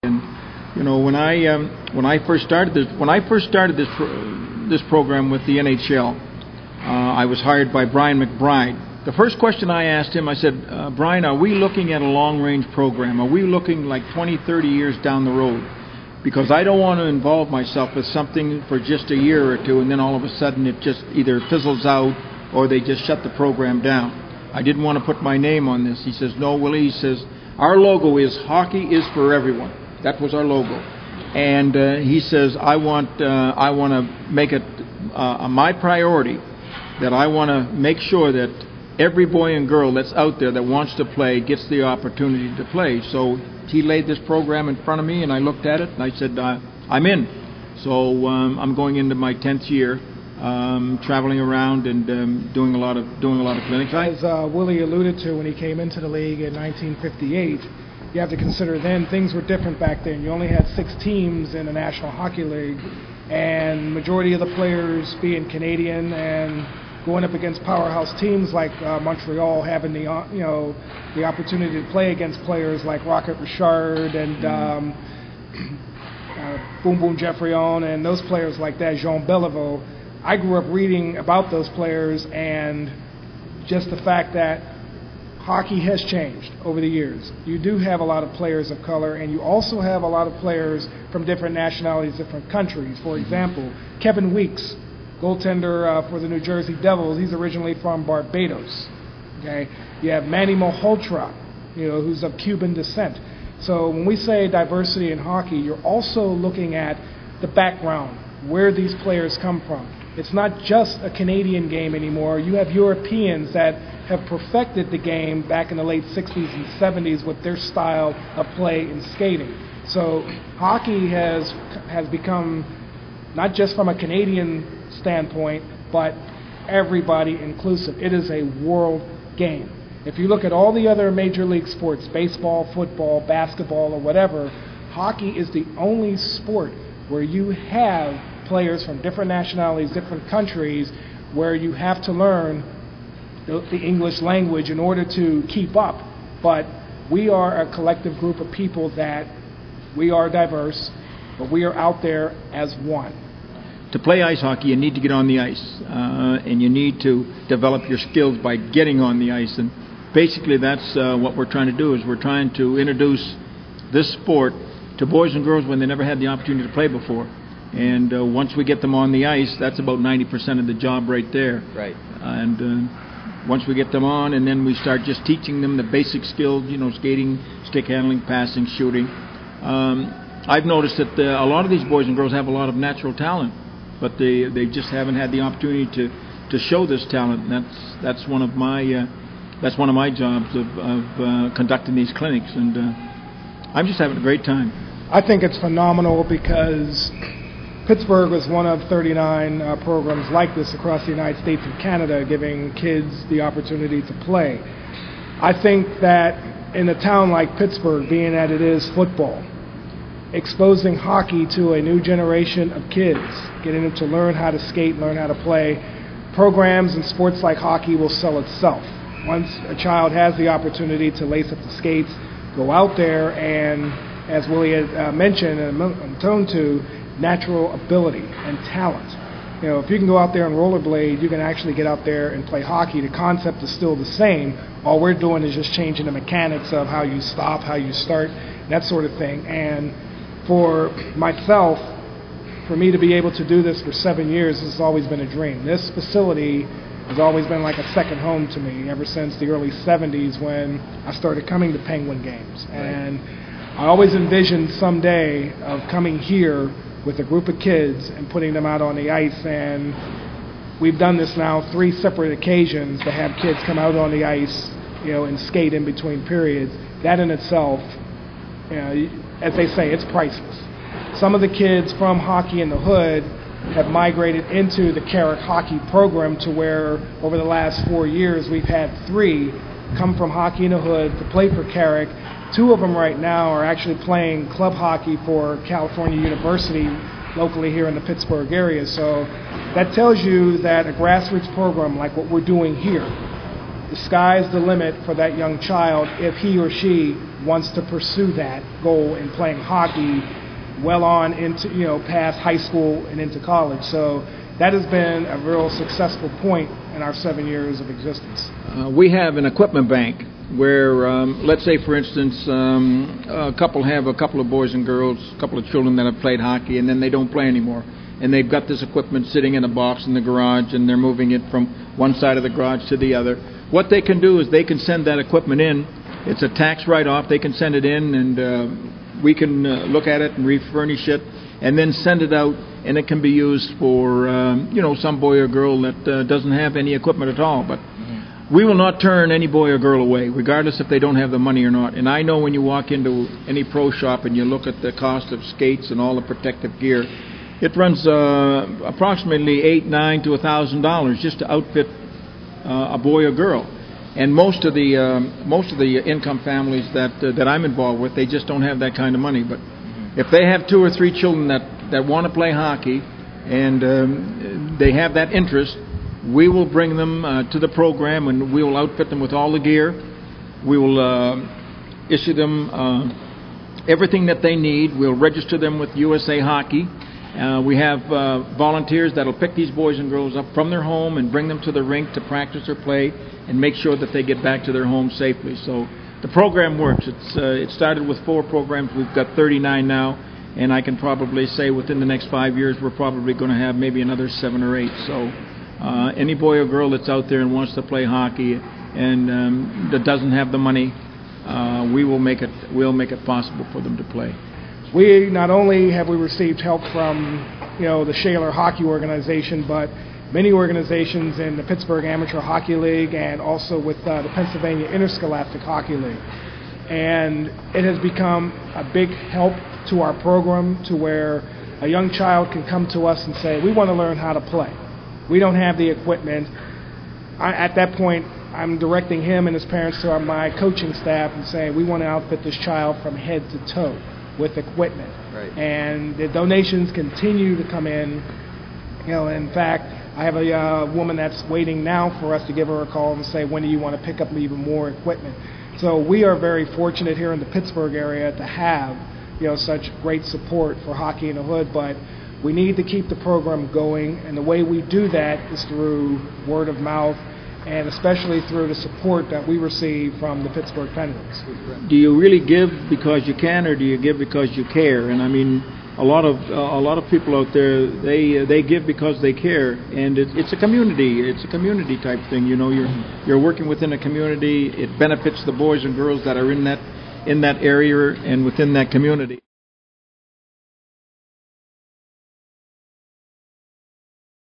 And when I first started this program with the NHL, I was hired by Brian McBride. The first question I asked him, I said, Brian, are we looking at a long-range program? Are we looking like 20, 30 years down the road? Because I don't want to involve myself with something for just a year or two, and then all of a sudden it just either fizzles out or they just shut the program down. I didn't want to put my name on this. He says, no, Willie, he says, our logo is hockey is for everyone. That was our logo. And he says, I want to make it my priority that I want to make sure that every boy and girl that's out there that wants to play gets the opportunity to play. So he laid this program in front of me, and I looked at it, and I said, I'm in. So I'm going into my 10th year, traveling around and doing a lot of clinics. As Willie alluded to, when he came into the league in 1958, you have to consider then things were different back then. You only had 6 teams in the National Hockey League, and majority of the players being Canadian and going up against powerhouse teams like Montreal, having the opportunity to play against players like Rocket Richard and Boom Boom Geoffrion and those players like that, Jean Beliveau. I grew up reading about those players, and just the fact that hockey has changed over the years. You do have a lot of players of color, and you also have a lot of players from different nationalities, different countries. For example, Kevin Weeks, goaltender for the New Jersey Devils. He's originally from Barbados. Okay, you have Manny Malhotra, who's of Cuban descent. So when we say diversity in hockey, you're also looking at the background, where these players come from. It's not just a Canadian game anymore. You have Europeans that have perfected the game back in the late 60s and 70s with their style of play and skating. So hockey has become, not just from a Canadian standpoint, but everybody inclusive. It is a world game. If you look at all the other major league sports, baseball, football, basketball, or whatever, hockey is the only sport where you have players from different nationalities, different countries, where you have to learn the English language in order to keep up. But we are a collective group of people that we are diverse, but we are out there as one. To play ice hockey, you need to get on the ice, and you need to develop your skills by getting on the ice. And basically that's what we're trying to do, is we're trying to introduce this sport to boys and girls when they never had the opportunity to play before. And once we get them on the ice, that's about 90% of the job right there. Right. And once we get them on, and then we start just teaching them the basic skills, skating, stick handling, passing, shooting. I've noticed that a lot of these boys and girls have a lot of natural talent, but they just haven't had the opportunity to show this talent. And that's one of my jobs of conducting these clinics, and I'm just having a great time. I think it's phenomenal because Pittsburgh was one of 39 programs like this across the United States and Canada, giving kids the opportunity to play. I think that in a town like Pittsburgh, being that it is football, exposing hockey to a new generation of kids, getting them to learn how to skate, learn how to play, programs and sports like hockey will sell itself. Once a child has the opportunity to lace up the skates, go out there, and as Willie had mentioned and toned to, natural ability and talent. If you can go out there and rollerblade, you can actually get out there and play hockey. The concept is still the same. All we're doing is just changing the mechanics of how you stop, how you start, that sort of thing. And for myself, for me to be able to do this for 7 years has always been a dream. This facility has always been like a second home to me ever since the early 70s when I started coming to Penguin games. And I always envisioned someday of coming here with a group of kids and putting them out on the ice, and we've done this now 3 separate occasions to have kids come out on the ice, and skate in between periods. That in itself, as they say, it's priceless. Some of the kids from Hockey in the Hood have migrated into the Carrick hockey program, to where over the last 4 years we've had 3 come from Hockey in the Hood to play for Carrick. 2 of them right now are actually playing club hockey for California University locally here in the Pittsburgh area. So that tells you that a grassroots program like what we're doing here the sky's the limit for that young child if he or she wants to pursue that goal in playing hockey well on into, past high school and into college. So that has been a real successful point in our 7 years of existence. We have an equipment bank where, let's say, for instance, a couple of boys and girls, a couple of children that have played hockey, and then they don't play anymore. And they've got this equipment sitting in a box in the garage, and they're moving it from one side of the garage to the other. What they can do is they can send that equipment in. It's a tax write-off. They can send it in, and we can look at it and refurnish it, and then send it out, and it can be used for, some boy or girl that doesn't have any equipment at all. But we will not turn any boy or girl away, regardless if they don't have the money or not. And I know when you walk into any pro shop and you look at the cost of skates and all the protective gear, it runs approximately $800 to $1,000 just to outfit a boy or girl. And most of the income families that I'm involved with, they just don't have that kind of money. But if they have 2 or 3 children that want to play hockey and they have that interest, we will bring them to the program, and we will outfit them with all the gear. We will issue them everything that they need. We'll register them with USA Hockey. We have volunteers that will pick these boys and girls up from their home and bring them to the rink to practice or play and make sure that they get back to their home safely. So the program works. It started with 4 programs. We've got 39 now, and I can probably say within the next 5 years we're probably going to have maybe another 7 or 8. So any boy or girl that's out there and wants to play hockey and that doesn't have the money, we'll make it possible for them to play. We not only have we received help from the Shaler Hockey Organization, but many organizations in the Pittsburgh Amateur Hockey League and also with the Pennsylvania Interscholastic Hockey League. And it has become a big help to our program, to where a young child can come to us and say, we want to learn how to play. We don't have the equipment. At that point, I'm directing him and his parents to my coaching staff and saying, we want to outfit this child from head to toe with equipment. Right. And the donations continue to come in. In fact, I have a woman that's waiting now for us to give her a call and say, when do you want to pick up even more equipment? So we are very fortunate here in the Pittsburgh area to have such great support for Hockey in the Hood, but we need to keep the program going, and the way we do that is through word of mouth, and especially through the support that we receive from the Pittsburgh Penguins. Do you really give because you can, or do you give because you care? And I mean, a lot of people out there, they give because they care, and it's a community. It's a community type thing. You're working within a community. It benefits the boys and girls that are in that area and within that community.